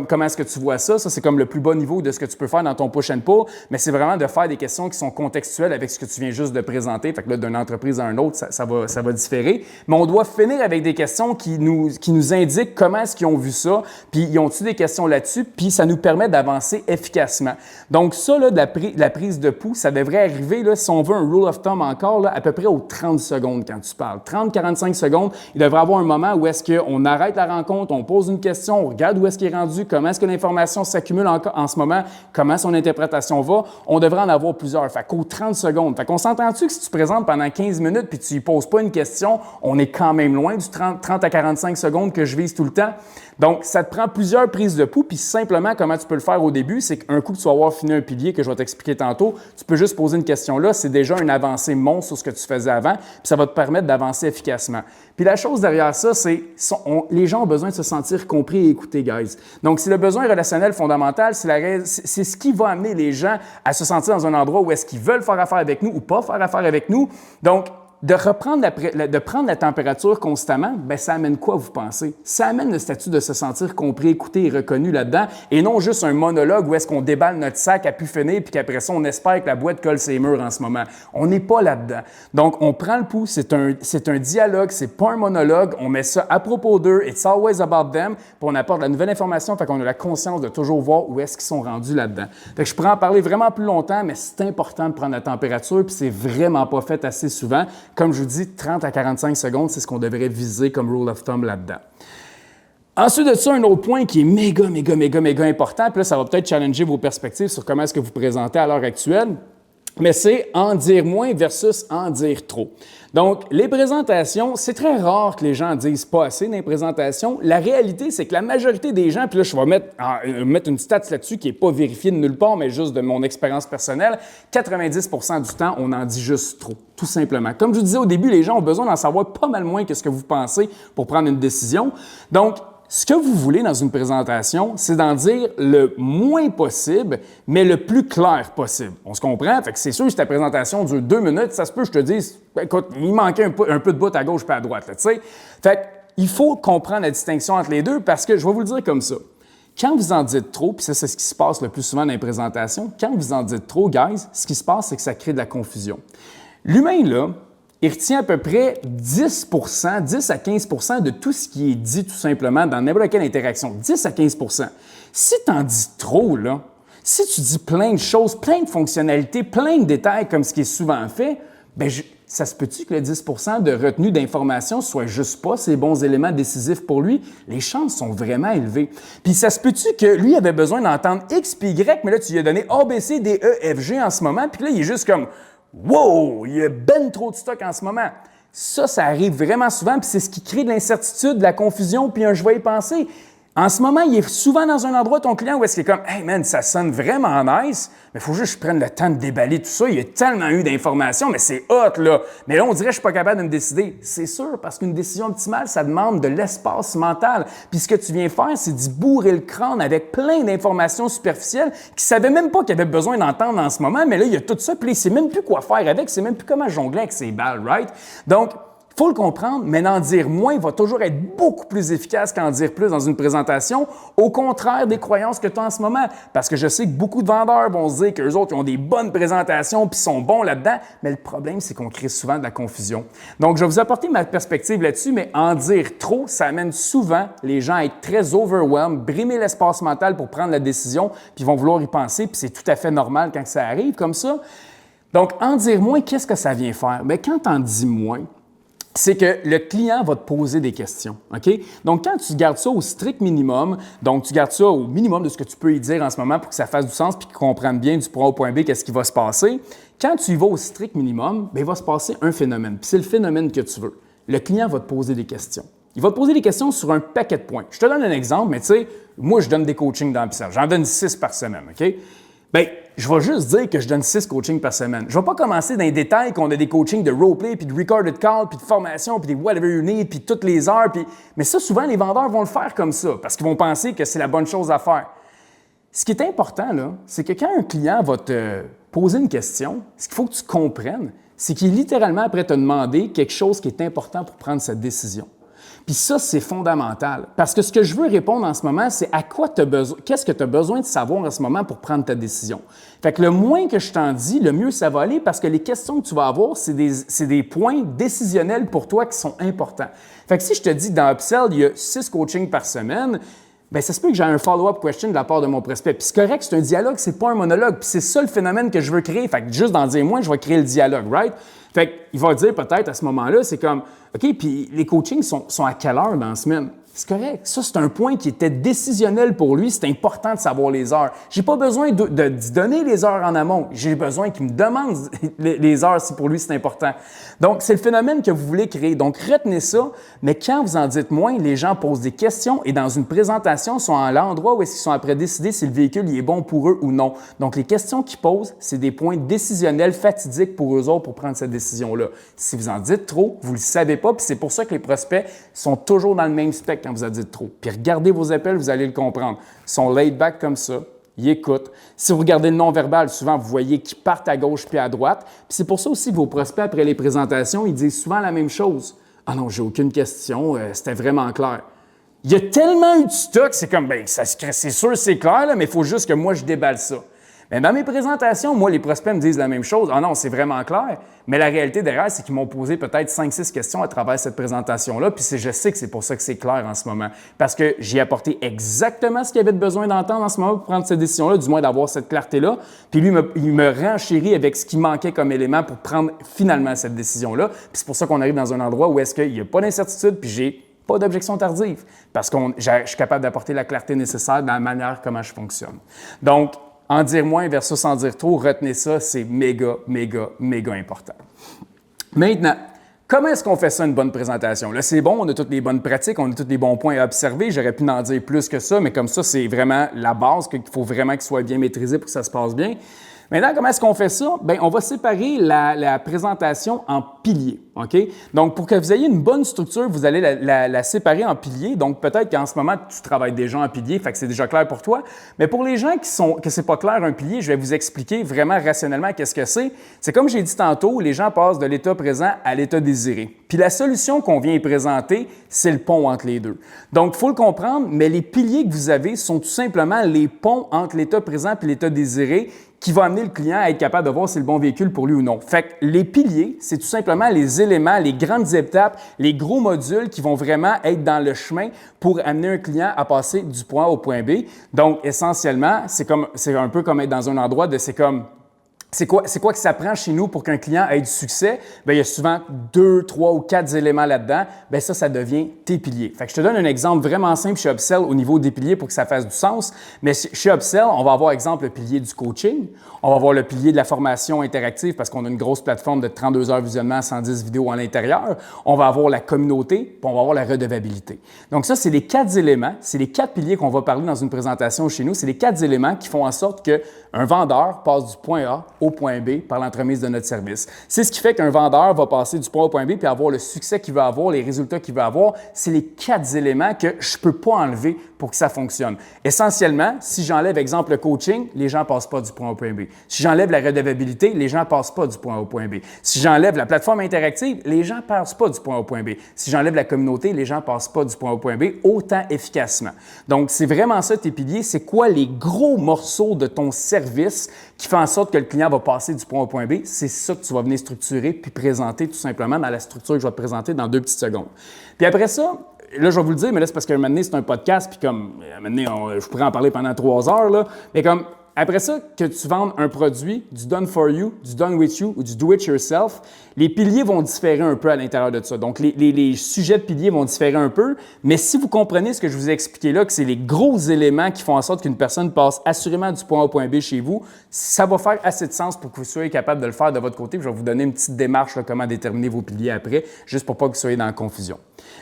comment est-ce que tu vois ça. Ça, c'est comme le plus bas niveau de ce que tu peux faire dans ton push and pull. Mais c'est vraiment de faire des questions qui sont contextuelles avec ce que tu viens juste de présenter. Fait que là, d'une entreprise à une autre, ça va différer. Mais on doit finir avec des questions qui nous indiquent comment est-ce qu'ils ont vu ça, puis ils ont-tu des questions là-dessus, puis ça nous permet d'avancer efficacement. Donc ça, là, de la prise de pouls, ça devrait arriver, là, si on veut un rule of thumb encore, là, à peu près aux 30 secondes quand tu parles. 30-45 secondes, il devrait y avoir un moment où est-ce qu'on arrête la rencontre, on pose une question, on regarde où est-ce qu'il est rendu, comment est-ce que l'information s'accumule en ce moment, comment son interprétation va. On devrait en avoir plusieurs. Fait qu'aux 30 secondes. Fait qu'on s'entend-tu que si tu présentes pendant 15 minutes puis tu ne poses pas une question, on est quand même loin du 30 à 45 secondes que je vise tout le temps. Donc, ça te prend plusieurs prises de pouls, puis simplement, comment tu peux le faire au début, c'est qu'un coup que tu vas avoir fini un pilier que je vais t'expliquer tantôt, tu peux juste poser une question là, c'est déjà une avancée monstre sur ce que tu faisais avant, puis ça va te permettre d'avancer efficacement. Puis la chose derrière ça, c'est les gens ont besoin de se sentir compris et écoutés, guys. Donc, c'est le besoin relationnel fondamental, c'est ce qui va amener les gens à se sentir dans un endroit où est-ce qu'ils veulent faire affaire avec nous ou pas faire affaire avec nous. Donc, de prendre la température constamment, bien, ça amène quoi, vous pensez? Ça amène le statut de se sentir compris, écouté et reconnu là-dedans, et non juste un monologue où est-ce qu'on déballe notre sac à pu finir, puis qu'après ça, on espère que la boîte colle ses murs en ce moment. On n'est pas là-dedans. Donc, on prend le pouls, c'est un dialogue, c'est pas un monologue, on met ça à propos d'eux, it's always about them, puis on apporte la nouvelle information, fait qu'on a la conscience de toujours voir où est-ce qu'ils sont rendus là-dedans. Fait que je pourrais en parler vraiment plus longtemps, mais c'est important de prendre la température, puis c'est vraiment pas fait assez souvent. Comme je vous dis, 30 à 45 secondes, c'est ce qu'on devrait viser comme rule of thumb là-dedans. Ensuite de ça, un autre point qui est méga important, puis là, ça va peut-être challenger vos perspectives sur comment est-ce que vous présentez à l'heure actuelle, mais c'est en dire moins versus en dire trop. Donc, les présentations, c'est très rare que les gens disent pas assez dans les présentations. La réalité, c'est que la majorité des gens, puis là, je vais mettre une stat là-dessus qui n'est pas vérifiée de nulle part, mais juste de mon expérience personnelle, 90% du temps, on en dit juste trop, tout simplement. Comme je vous disais au début, les gens ont besoin d'en savoir pas mal moins que ce que vous pensez pour prendre une décision. Donc, ce que vous voulez dans une présentation, c'est d'en dire le moins possible, mais le plus clair possible. On se comprend? Fait que c'est sûr que si ta présentation dure 2 minutes, ça se peut que je te dise, écoute, il manquait un peu de bout à gauche et à droite, tu sais. Fait qu'il faut comprendre la distinction entre les deux parce que je vais vous le dire comme ça. Quand vous en dites trop, puis ça, c'est ce qui se passe le plus souvent dans les présentations, quand vous en dites trop, guys, ce qui se passe, c'est que ça crée de la confusion. L'humain, là, il retient à peu près 10 à 15 de tout ce qui est dit tout simplement dans n'importe quelle interaction. 10 à 15 Si tu en dis trop, là, si tu dis plein de choses, plein de fonctionnalités, plein de détails comme ce qui est souvent fait, bien, ça se peut-tu que le 10 de retenue d'information soit juste pas ces bons éléments décisifs pour lui? Les chances sont vraiment élevées. Puis ça se peut-tu que lui avait besoin d'entendre X puis Y, mais là, tu lui as donné A, B, C, D, E, F, G en ce moment, puis là, il est juste comme wow, il y a ben trop de stock en ce moment. Ça arrive vraiment souvent, puis c'est ce qui crée de l'incertitude, de la confusion, puis un je vais y penser. En ce moment, il est souvent dans un endroit, ton client, où est-ce qu'il est comme « Hey man, ça sonne vraiment nice, mais il faut juste que je prenne le temps de déballer tout ça. Il y a tellement eu d'informations, mais c'est hot, là. Mais là, on dirait que je suis pas capable de me décider. » C'est sûr, parce qu'une décision optimale, ça demande de l'espace mental. Puis ce que tu viens faire, c'est d'y bourrer le crâne avec plein d'informations superficielles qu'il ne savait même pas qu'il avait besoin d'entendre en ce moment, mais là, il y a tout ça, puis là, il ne sait même plus quoi faire avec, il ne sait même plus comment jongler avec ses balles, right? Donc, il faut le comprendre, mais n'en dire moins va toujours être beaucoup plus efficace qu'en dire plus dans une présentation, au contraire des croyances que tu as en ce moment. Parce que je sais que beaucoup de vendeurs vont se dire qu'eux autres ils ont des bonnes présentations puis sont bons là-dedans, mais le problème, c'est qu'on crée souvent de la confusion. Donc, je vais vous apporter ma perspective là-dessus, mais en dire trop, ça amène souvent les gens à être très overwhelmed, brimer l'espace mental pour prendre la décision, puis ils vont vouloir y penser, puis c'est tout à fait normal quand ça arrive comme ça. Donc, en dire moins, qu'est-ce que ça vient faire? Bien, quand tu en dis moins, c'est que le client va te poser des questions, OK? Donc, quand tu gardes ça au strict minimum, donc tu gardes ça au minimum de ce que tu peux y dire en ce moment pour que ça fasse du sens puis qu'il comprenne bien du point A au point B qu'est-ce qui va se passer, quand tu y vas au strict minimum, bien, il va se passer un phénomène. Puis c'est le phénomène que tu veux. Le client va te poser des questions. Il va te poser des questions sur un paquet de points. Je te donne un exemple, mais tu sais, moi, je donne des coachings dans Upsell. J'en donne 6 par semaine, OK? Bien, je vais juste dire que je donne 6 coachings par semaine. Je ne vais pas commencer dans les détails qu'on a des coachings de roleplay, puis de recorded call, puis de formation, puis des whatever you need, puis toutes les heures. Mais ça, souvent, les vendeurs vont le faire comme ça, parce qu'ils vont penser que c'est la bonne chose à faire. Ce qui est important, là, c'est que quand un client va te poser une question, ce qu'il faut que tu comprennes, c'est qu'il est littéralement après te demander quelque chose qui est important pour prendre cette décision. Puis ça, c'est fondamental. Parce que ce que je veux répondre en ce moment, c'est à quoi tu as besoin, qu'est-ce que tu as besoin de savoir en ce moment pour prendre ta décision. Fait que le moins que je t'en dis, le mieux ça va aller parce que les questions que tu vas avoir, c'est des points décisionnels pour toi qui sont importants. Fait que si je te dis que dans Upsell, il y a 6 coachings par semaine, bien, ça se peut que j'ai un follow-up question de la part de mon prospect. Puis c'est correct, c'est un dialogue, c'est pas un monologue. Puis c'est ça le phénomène que je veux créer. Fait que juste d'en dire moins, je vais créer le dialogue, right? Fait qu'il va dire peut-être à ce moment-là, c'est comme, OK, puis les coachings sont à quelle heure dans la semaine? C'est correct. Ça, c'est un point qui était décisionnel pour lui. C'est important de savoir les heures. J'ai pas besoin de donner les heures en amont. J'ai besoin qu'il me demande les heures si pour lui c'est important. Donc, c'est le phénomène que vous voulez créer. Donc, retenez ça. Mais quand vous en dites moins, les gens posent des questions et dans une présentation, sont à l'endroit où est-ce qu'ils sont après décider si le véhicule il est bon pour eux ou non. Donc, les questions qu'ils posent, c'est des points décisionnels fatidiques pour eux autres pour prendre cette décision-là. Si vous en dites trop, vous ne le savez pas. Puis c'est pour ça que les prospects sont toujours dans le même spectre quand vous en dites trop. Puis regardez vos appels, vous allez le comprendre. Ils sont laid back comme ça. Ils écoutent. Si vous regardez le non-verbal, souvent, vous voyez qu'ils partent à gauche puis à droite. Puis c'est pour ça aussi que vos prospects, après les présentations, ils disent souvent la même chose. « Ah non, j'ai aucune question, c'était vraiment clair. » Il y a tellement eu de stock, c'est comme, bien, c'est sûr, c'est clair, là, mais il faut juste que moi, je déballe ça. Mais dans mes présentations, moi, les prospects me disent la même chose. « Ah non, c'est vraiment clair. » Mais la réalité derrière, c'est qu'ils m'ont posé peut-être 5-6 questions à travers cette présentation-là, puis je sais que c'est pour ça que c'est clair en ce moment. Parce que j'ai apporté exactement ce qu'il avait besoin d'entendre en ce moment pour prendre cette décision-là, du moins d'avoir cette clarté-là. Puis lui, il me renchérit avec ce qui manquait comme élément pour prendre finalement cette décision-là. Puis c'est pour ça qu'on arrive dans un endroit où est-ce qu'il n'y a pas d'incertitude, puis j'ai pas d'objection tardive. Parce que je suis capable d'apporter la clarté nécessaire dans la manière comment je fonctionne. Donc, en dire moins versus en dire trop, retenez ça, c'est méga, méga, méga important. Maintenant, comment est-ce qu'on fait ça, une bonne présentation? Là, c'est bon, on a toutes les bonnes pratiques, on a tous les bons points à observer. J'aurais pu en dire plus que ça, mais comme ça, c'est vraiment la base qu'il faut vraiment qu'il soit bien maîtrisé pour que ça se passe bien. Maintenant, comment est-ce qu'on fait ça? Bien, on va séparer la présentation en piliers, OK? Donc, pour que vous ayez une bonne structure, vous allez la séparer en piliers. Donc, peut-être qu'en ce moment, tu travailles déjà en piliers, fait que c'est déjà clair pour toi. Mais pour les gens que c'est pas clair un pilier, je vais vous expliquer vraiment rationnellement qu'est-ce que c'est. C'est comme j'ai dit tantôt, les gens passent de l'état présent à l'état désiré. Puis la solution qu'on vient y présenter, c'est le pont entre les deux. Donc, il faut le comprendre, mais les piliers que vous avez sont tout simplement les ponts entre l'état présent et l'état désiré qui va amener le client à être capable de voir si c'est le bon véhicule pour lui ou non. Fait que les piliers, c'est tout simplement les éléments, les grandes étapes, les gros modules qui vont vraiment être dans le chemin pour amener un client à passer du point A au point B. Donc, essentiellement, c'est un peu comme être dans un endroit de c'est quoi que ça prend chez nous pour qu'un client ait du succès? Bien, il y a souvent 2, 3 ou 4 éléments là-dedans. Bien, ça devient tes piliers. Fait que je te donne un exemple vraiment simple chez Upsell au niveau des piliers pour que ça fasse du sens. Mais chez Upsell, on va avoir, exemple, le pilier du coaching. On va avoir le pilier de la formation interactive parce qu'on a une grosse plateforme de 32 heures visionnement, 110 vidéos à l'intérieur. On va avoir la communauté, puis on va avoir la redevabilité. Donc ça, c'est les 4 éléments, c'est les 4 piliers qu'on va parler dans une présentation chez nous. C'est les 4 éléments qui font en sorte qu'un vendeur passe du point A au point B par l'entremise de notre service. C'est ce qui fait qu'un vendeur va passer du point A au point B puis avoir le succès qu'il veut avoir, les résultats qu'il veut avoir. C'est les 4 éléments que je ne peux pas enlever pour que ça fonctionne. Essentiellement, si j'enlève, exemple, le coaching, les gens ne passent pas du point A au point B. Si j'enlève la redevabilité, les gens ne passent pas du point A au point B. Si j'enlève la plateforme interactive, les gens ne passent pas du point A au point B. Si j'enlève la communauté, les gens ne passent pas du point A au point B autant efficacement. Donc, c'est vraiment ça tes piliers. C'est quoi les gros morceaux de ton service qui fait en sorte que le client va passer du point A au point B? C'est ça que tu vas venir structurer puis présenter tout simplement dans la structure que je vais te présenter dans 2 petites secondes. Puis après ça, là, je vais vous le dire, mais là, c'est parce qu'à un moment donné, c'est un podcast, puis comme, à un moment donné, je pourrais en parler pendant 3 heures, là, mais comme, après ça, que tu vendes un produit, du done for you, du done with you ou du do it yourself, les piliers vont différer un peu à l'intérieur de ça. Donc, les sujets de piliers vont différer un peu, mais si vous comprenez ce que je vous ai expliqué là, que c'est les gros éléments qui font en sorte qu'une personne passe assurément du point A au point B chez vous, ça va faire assez de sens pour que vous soyez capable de le faire de votre côté. Puis je vais vous donner une petite démarche là, comment déterminer vos piliers après, juste pour pas que vous soyez dans la confusion.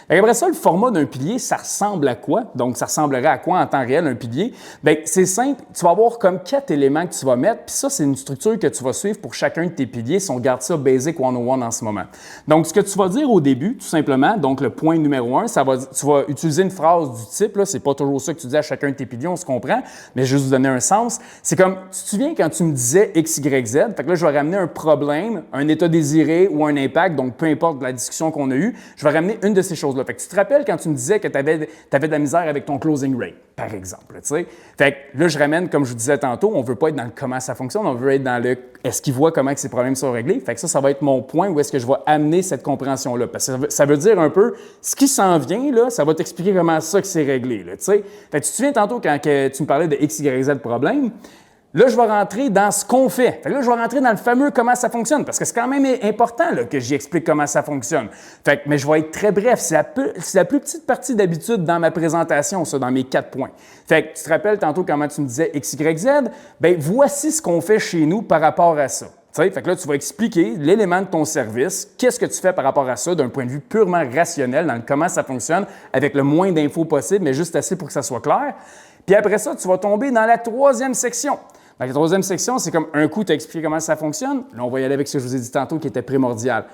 Après ça, le format d'un pilier, ça ressemble à quoi? Donc, ça ressemblerait à quoi en temps réel, un pilier? Bien, c'est simple. Tu vas avoir comme 4 éléments que tu vas mettre, puis ça, c'est une structure que tu vas suivre pour chacun de tes piliers si on garde ça Basic 101 en ce moment. Donc, ce que tu vas dire au début, tout simplement, donc le point numéro 1, tu vas utiliser une phrase du type, là, c'est pas toujours ça que tu dis à chacun de tes piliers, on se comprend, mais je vais juste vous donner un sens. C'est comme, tu te souviens quand tu me disais X, Y, Z, fait que là, je vais ramener un problème, un état désiré ou un impact, donc peu importe la discussion qu'on a eue, je vais ramener une de ces choses-là. Fait que tu te rappelles quand tu me disais que tu avais de la misère avec ton closing rate, par exemple. Tu sais? Fait que là, je ramène, comme je vous disais tantôt, on ne veut pas être dans le comment ça fonctionne, on veut être dans le est-ce qu'il voit comment que ces problèmes sont réglés. Fait que ça va être mon point où est-ce que je vais amener cette compréhension-là. Parce que ça veut dire un peu ce qui s'en vient, là, ça va t'expliquer comment ça que c'est réglé. Là, tu sais? Fait que tu te souviens tantôt quand tu me parlais de X, Y, Z problème. Là, je vais rentrer dans ce qu'on fait. Fait que là, je vais rentrer dans le fameux comment ça fonctionne, parce que c'est quand même important là, que j'y explique comment ça fonctionne. Fait que, mais je vais être très bref. C'est la plus petite partie d'habitude dans ma présentation, ça, dans mes 4 points. Fait que tu te rappelles tantôt comment tu me disais X, Y, Z? Bien, voici ce qu'on fait chez nous par rapport à ça. Fait que là, tu vas expliquer l'élément de ton service, qu'est-ce que tu fais par rapport à ça d'un point de vue purement rationnel, dans le comment ça fonctionne, avec le moins d'infos possible, mais juste assez pour que ça soit clair. Puis après ça, tu vas tomber dans la 3e section. Dans la 3e section, c'est comme un coup, tu as expliqué comment ça fonctionne. Là, on va y aller avec ce que je vous ai dit tantôt qui était primordial.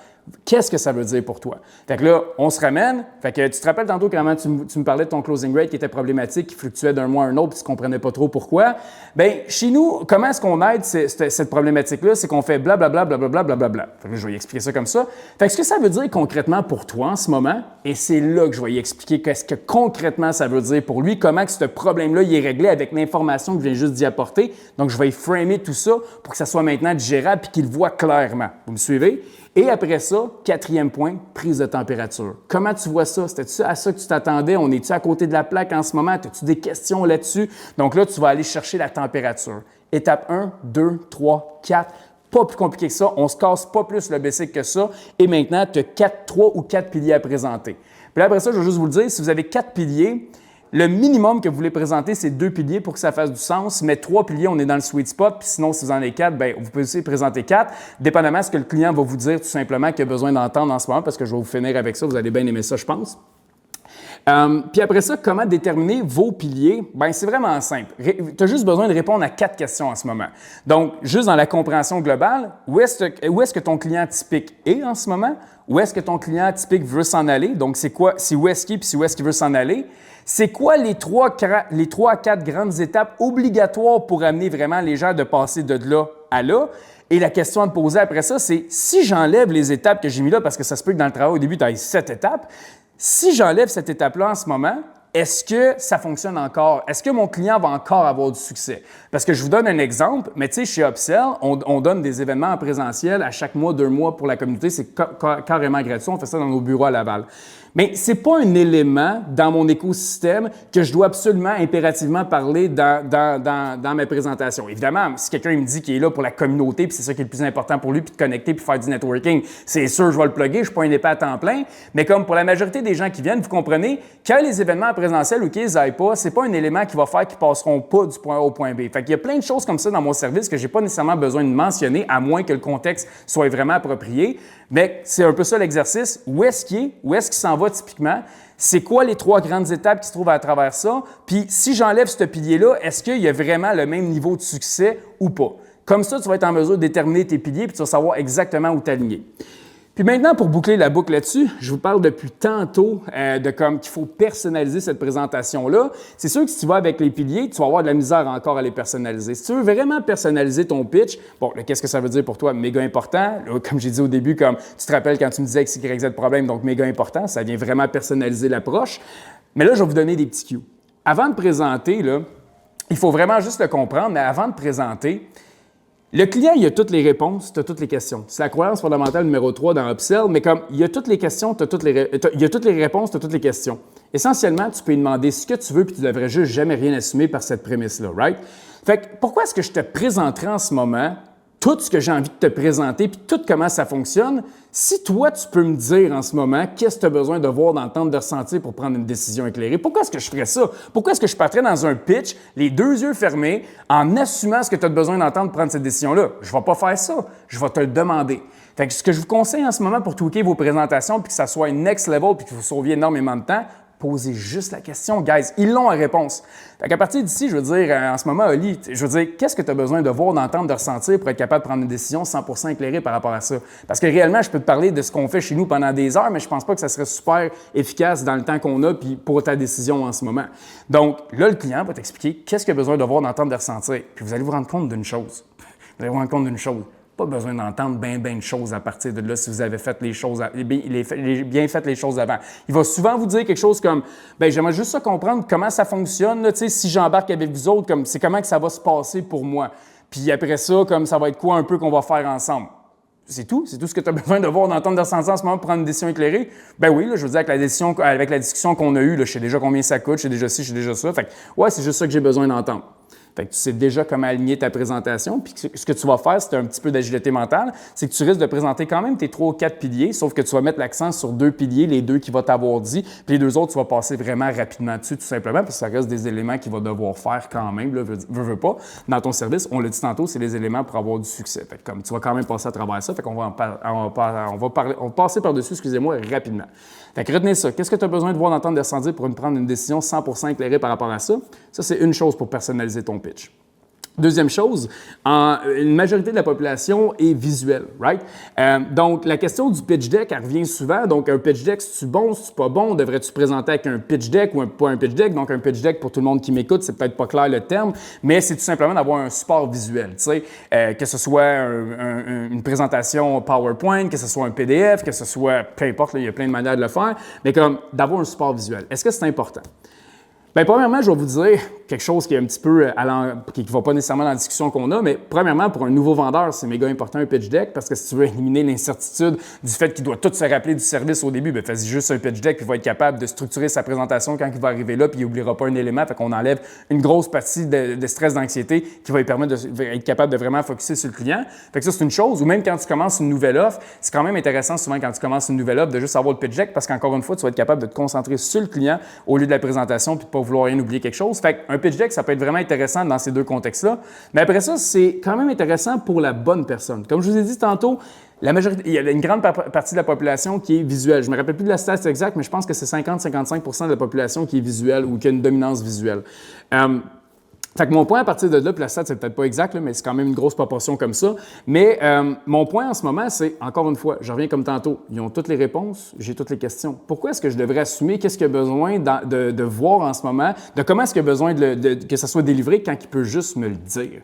Qu'est-ce que ça veut dire pour toi? Fait que là, on se ramène. Fait que tu te rappelles tantôt comment tu me parlais de ton closing rate qui était problématique, qui fluctuait d'un mois à un autre, puis tu ne comprenais pas trop pourquoi. Bien, chez nous, comment est-ce qu'on aide cette problématique-là? C'est qu'on fait blablabla, blablabla, blablabla. Fait que là, je vais y expliquer ça comme ça. Fait que ce que ça veut dire concrètement pour toi en ce moment, et c'est là que je vais y expliquer qu'est-ce que concrètement ça veut dire pour lui, comment que ce problème-là il est réglé avec l'information que je viens juste d'y apporter. Donc, je vais y framer tout ça pour que ça soit maintenant digérable puis qu'il le voit clairement. Vous me suivez? Et après ça, 4e point, prise de température. Comment tu vois ça? C'était-tu à ça que tu t'attendais? On est-tu à côté de la plaque en ce moment? As-tu des questions là-dessus? Donc là, tu vas aller chercher la température. Étape 1, 2, 3, 4. Pas plus compliqué que ça. On ne se casse pas plus le basic que ça. Et maintenant, tu as 3 ou 4 piliers à présenter. Puis là, après ça, je vais juste vous le dire, si vous avez 4 piliers, le minimum que vous voulez présenter, c'est 2 piliers pour que ça fasse du sens, mais 3 piliers, on est dans le sweet spot, puis sinon, si vous en avez 4, bien, vous pouvez aussi présenter 4, dépendamment de ce que le client va vous dire tout simplement qu'il a besoin d'entendre en ce moment, parce que je vais vous finir avec ça, vous allez bien aimer ça, je pense. Puis après ça, comment déterminer vos piliers? Bien, c'est vraiment simple. Tu as juste besoin de répondre à 4 questions en ce moment. Donc, juste dans la compréhension globale, où est-ce que ton client typique est en ce moment? Où est-ce que ton client typique veut s'en aller? Donc, c'est où est-ce qu'il est, puis c'est où est-ce qu'il veut s'en aller? C'est quoi les 3 à 4 grandes étapes obligatoires pour amener vraiment les gens de passer de là à là? Et la question à te poser après ça, c'est si j'enlève les étapes que j'ai mis là, parce que ça se peut que dans le travail au début, tu as 7 étapes, si j'enlève cette étape-là en ce moment, est-ce que ça fonctionne encore? Est-ce que mon client va encore avoir du succès? Parce que je vous donne un exemple, mais tu sais, chez Upsell, on donne des événements en présentiel à chaque mois, 2 mois pour la communauté. C'est carrément gratuit. On fait ça dans nos bureaux à Laval. Mais ce n'est pas un élément dans mon écosystème que je dois absolument, impérativement parler dans mes présentations. Évidemment, si quelqu'un me dit qu'il est là pour la communauté, puis c'est ça qui est le plus important pour lui, puis de connecter, puis faire du networking, c'est sûr, je vais le plugger, je ne suis pas un épée à temps plein. Mais comme pour la majorité des gens qui viennent, vous comprenez, quand les événements en présentiel ou qu'ils n'aillent pas, ce n'est pas un élément qui va faire qu'ils ne passeront pas du point A au point B. Fait qu'il y a plein de choses comme ça dans mon service que je n'ai pas nécessairement besoin de mentionner, à moins que le contexte soit vraiment approprié. Mais c'est un peu ça l'exercice. Où est-ce qu'il est? Où est-ce qu'il s'en va typiquement? C'est quoi les 3 grandes étapes qui se trouvent à travers ça? Puis si j'enlève ce pilier-là, est-ce qu'il y a vraiment le même niveau de succès ou pas? Comme ça, tu vas être en mesure de déterminer tes piliers puis tu vas savoir exactement où t'aligner. Puis maintenant, pour boucler la boucle là-dessus, je vous parle depuis tantôt de comme qu'il faut personnaliser cette présentation-là. C'est sûr que si tu vas avec les piliers, tu vas avoir de la misère encore à les personnaliser. Si tu veux vraiment personnaliser ton pitch, bon, qu'est-ce que ça veut dire pour toi? Méga important. Là, comme j'ai dit au début, comme tu te rappelles quand tu me disais que c'est XYZ problème, donc méga important, ça vient vraiment personnaliser l'approche. Mais là, je vais vous donner des petits cues. Avant de présenter, là, il faut vraiment juste le comprendre, mais avant de présenter, le client, il a toutes les réponses, tu as toutes les questions. C'est la croyance fondamentale numéro 3 dans Upsell, mais comme il y a toutes les questions, il y a toutes les réponses, tu as toutes les questions. Essentiellement, tu peux lui demander ce que tu veux, puis tu devrais juste jamais rien assumer par cette prémisse-là, right? Fait que pourquoi est-ce que je te présenterai en ce moment tout ce que j'ai envie de te présenter, puis tout comment ça fonctionne, si toi, tu peux me dire en ce moment qu'est-ce que tu as besoin de voir, d'entendre, de ressentir pour prendre une décision éclairée? Pourquoi est-ce que je ferais ça? Pourquoi est-ce que je partirais dans un pitch, les deux yeux fermés, en assumant ce que tu as besoin d'entendre pour prendre cette décision-là? Je ne vais pas faire ça. Je vais te le demander. Fait que ce que je vous conseille en ce moment pour tweaker vos présentations, puis que ça soit next level, puis que vous sauviez énormément de temps, posez juste la question, guys. Ils l'ont en réponse. Fait qu'à partir d'ici, je veux dire, en ce moment, Oli, je veux dire, qu'est-ce que tu as besoin de voir, d'entendre, de ressentir pour être capable de prendre une décision 100% éclairée par rapport à ça? Parce que réellement, je peux te parler de ce qu'on fait chez nous pendant des heures, mais je pense pas que ça serait super efficace dans le temps qu'on a puis pour ta décision en ce moment. Donc, là, le client va t'expliquer qu'est-ce qu'il a besoin de voir, d'entendre, de ressentir. Puis vous allez vous rendre compte d'une chose. Vous allez vous rendre compte d'une chose. Pas besoin d'entendre bien de choses à partir de là si vous avez fait les choses, bien fait les choses avant. Il va souvent vous dire quelque chose comme « Bien, j'aimerais juste ça comprendre comment ça fonctionne, là, si j'embarque avec vous autres, comme c'est comment que ça va se passer pour moi. Puis après ça, comme ça va être quoi un peu qu'on va faire ensemble. » C'est tout ce que tu as besoin de voir, d'entendre, de ressentir en ce moment pour prendre une décision éclairée. Ben oui, là, je veux dire, avec la discussion qu'on a eue, là, je sais déjà combien ça coûte, je sais déjà ci, je sais déjà ça. Fait que, ouais, c'est juste ça que j'ai besoin d'entendre. Fait que tu sais déjà comment aligner ta présentation. Puis ce que tu vas faire, c'est un petit peu d'agilité mentale, c'est que tu risques de présenter quand même tes 3 ou 4 piliers, sauf que tu vas mettre l'accent sur 2 piliers, les 2 qui vont t'avoir dit, puis les 2 autres, tu vas passer vraiment rapidement dessus, tout simplement, parce que ça reste des éléments qu'il va devoir faire quand même, là, veux pas. Dans ton service, on l'a dit tantôt, c'est les éléments pour avoir du succès. Fait que comme tu vas quand même passer à travers ça, fait qu'on va passer par-dessus, excusez-moi, rapidement. Fait que retenez ça. Qu'est-ce que tu as besoin de voir, d'entendre, de ressentir pour prendre une décision 100% éclairée par rapport à ça? Ça, c'est une chose pour personnaliser ton pitch. Deuxième chose, une majorité de la population est visuelle, right? Donc, la question du pitch deck, elle revient souvent. Donc, un pitch deck, c'est-tu bon, c'est-tu pas bon? Devrais-tu présenter avec un pitch deck ou pas un pitch deck? Donc, un pitch deck, pour tout le monde qui m'écoute, c'est peut-être pas clair le terme, mais c'est tout simplement d'avoir un support visuel, tu sais, que ce soit une présentation PowerPoint, que ce soit un PDF, que ce soit, peu importe, là, il y a plein de manières de le faire, mais comme d'avoir un support visuel. Est-ce que c'est important? Bien, premièrement, je vais vous dire quelque chose qui est un petit peu qui ne va pas nécessairement dans la discussion qu'on a, mais premièrement, pour un nouveau vendeur, c'est méga important un pitch deck parce que si tu veux éliminer l'incertitude du fait qu'il doit tout se rappeler du service au début, bien, fais-y juste un pitch deck puis il va être capable de structurer sa présentation quand il va arriver là puis il n'oubliera pas un élément, fait qu'on enlève une grosse partie de stress, d'anxiété qui va lui permettre d'être capable de vraiment focusser sur le client. Fait que ça, c'est une chose. Ou même quand tu commences une nouvelle offre, c'est quand même intéressant souvent quand tu commences une nouvelle offre de juste avoir le pitch deck parce qu'encore une fois, tu vas être capable de te concentrer sur le client au lieu de la présentation puis de pas vouloir rien oublier quelque chose. Fait qu'un pitch deck, ça peut être vraiment intéressant dans ces deux contextes-là. Mais après ça, c'est quand même intéressant pour la bonne personne. Comme je vous ai dit tantôt, il y a une grande partie de la population qui est visuelle. Je ne me rappelle plus de la statistique exacte, mais je pense que c'est 50-55% de la population qui est visuelle ou qui a une dominance visuelle. Fait que mon point à partir de là, puis la stat, c'est peut-être pas exact, là, mais c'est quand même une grosse proportion comme ça. Mais mon point en ce moment, c'est, encore une fois, je reviens comme tantôt, ils ont toutes les réponses, j'ai toutes les questions. Pourquoi est-ce que je devrais assumer qu'est-ce qu'il y a besoin de voir en ce moment, de comment est-ce qu'il y a besoin que ça soit délivré quand il peut juste me le dire?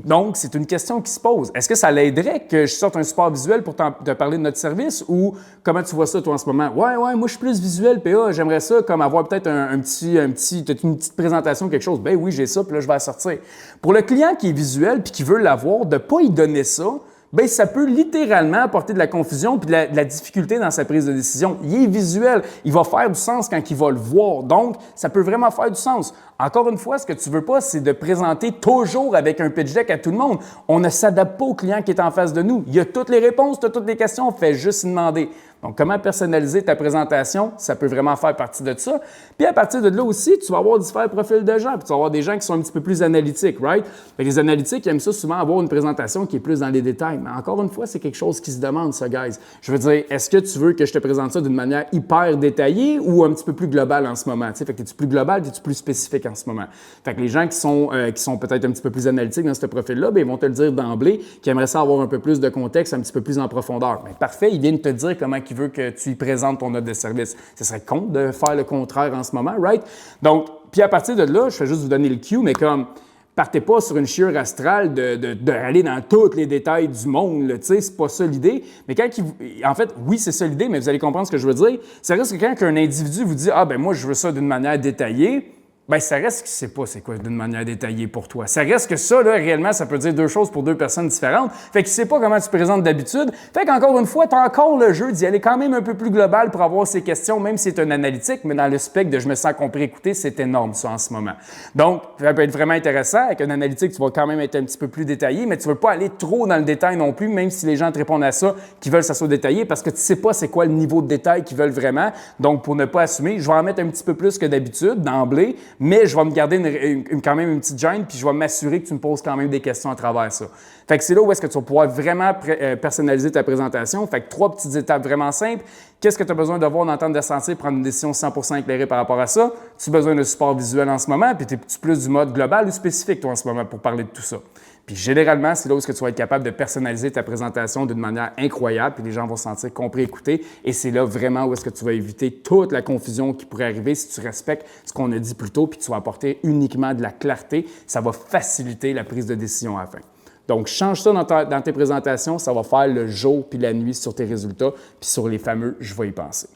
Donc, c'est une question qui se pose. Est-ce que ça l'aiderait que je sorte un support visuel pour te parler de notre service ou comment tu vois ça, toi, en ce moment? Ouais, moi, je suis plus visuel, PA, j'aimerais ça comme avoir peut-être une petite présentation, quelque chose. Ben oui, j'ai ça, puis là, je vais la sortir. Pour le client qui est visuel puis qui veut l'avoir, de ne pas y donner ça, bien, ça peut littéralement apporter de la confusion puis de la difficulté dans sa prise de décision. Il est visuel, il va faire du sens quand il va le voir. Donc, ça peut vraiment faire du sens. Encore une fois, ce que tu veux pas, c'est de présenter toujours avec un pitch deck à tout le monde. On ne s'adapte pas au client qui est en face de nous. Il y a toutes les réponses, tu as toutes les questions, on fait juste demander. Donc, comment personnaliser ta présentation, ça peut vraiment faire partie de ça. Puis à partir de là aussi, tu vas avoir différents profils de gens. Puis tu vas avoir des gens qui sont un petit peu plus analytiques, right? Fait que les analytiques aiment ça souvent avoir une présentation qui est plus dans les détails. Mais encore une fois, c'est quelque chose qui se demande, ça, guys. Je veux dire, est-ce que tu veux que je te présente ça d'une manière hyper détaillée ou un petit peu plus globale en ce moment? Fait que es-tu plus global, es-tu plus spécifique en ce moment? Fait que les gens qui sont peut-être un petit peu plus analytiques dans ce profil-là, bien, ils vont te le dire d'emblée, qui aimeraient ça avoir un peu plus de contexte, un petit peu plus en profondeur. Bien, parfait, ils viennent te dire comment ils veulent que tu y présentes ton offre de service. Ce serait con de faire le contraire en ce moment, right? Donc, puis à partir de là, je vais juste vous donner le cue, mais comme partez pas sur une chiure astrale d'aller dans tous les détails du monde, tu sais, c'est pas ça l'idée. Mais en fait, oui, c'est ça l'idée, mais vous allez comprendre ce que je veux dire. Ça reste que quand un individu vous dit « Ah, ben moi, je veux ça d'une manière détaillée », bien, ça reste qu'il ne sait pas c'est quoi d'une manière détaillée pour toi. Ça reste que ça, là, réellement, ça peut dire deux choses pour deux personnes différentes. Fait qu'il ne sait pas comment tu te présentes d'habitude. Fait qu'encore une fois, tu as encore le jeu d'y aller quand même un peu plus global pour avoir ces questions, même si c'est un analytique, mais dans le spectre de « je me sens compris, écouté », c'est énorme, ça, en ce moment. Donc, ça peut être vraiment intéressant. Avec un analytique, tu vas quand même être un petit peu plus détaillé, mais tu ne veux pas aller trop dans le détail non plus, même si les gens te répondent à ça, qui veulent que ça soit détaillé, parce que tu ne sais pas c'est quoi le niveau de détail qu'ils veulent vraiment. Donc, pour ne pas assumer, je vais en mettre un petit peu plus que d'habitude, d'emblée, mais je vais me garder quand même une petite gêne, puis je vais m'assurer que tu me poses quand même des questions à travers ça. Fait que c'est là où est-ce que tu vas pouvoir vraiment personnaliser ta présentation. Fait que 3 petites étapes vraiment simples. Qu'est-ce que tu as besoin de voir, d'entendre, de sentir, prendre une décision 100% éclairée par rapport à ça? Tu as besoin de support visuel en ce moment, puis tu es plus du mode global ou spécifique, toi, en ce moment, pour parler de tout ça. Puis généralement, c'est là où est-ce que tu vas être capable de personnaliser ta présentation d'une manière incroyable, puis les gens vont se sentir compris, écoutés, et c'est là vraiment où est-ce que tu vas éviter toute la confusion qui pourrait arriver si tu respectes ce qu'on a dit plus tôt, puis tu vas apporter uniquement de la clarté. Ça va faciliter la prise de décision à la fin. Donc, change ça dans tes présentations, ça va faire le jour puis la nuit sur tes résultats, puis sur les fameux « je vais y penser ».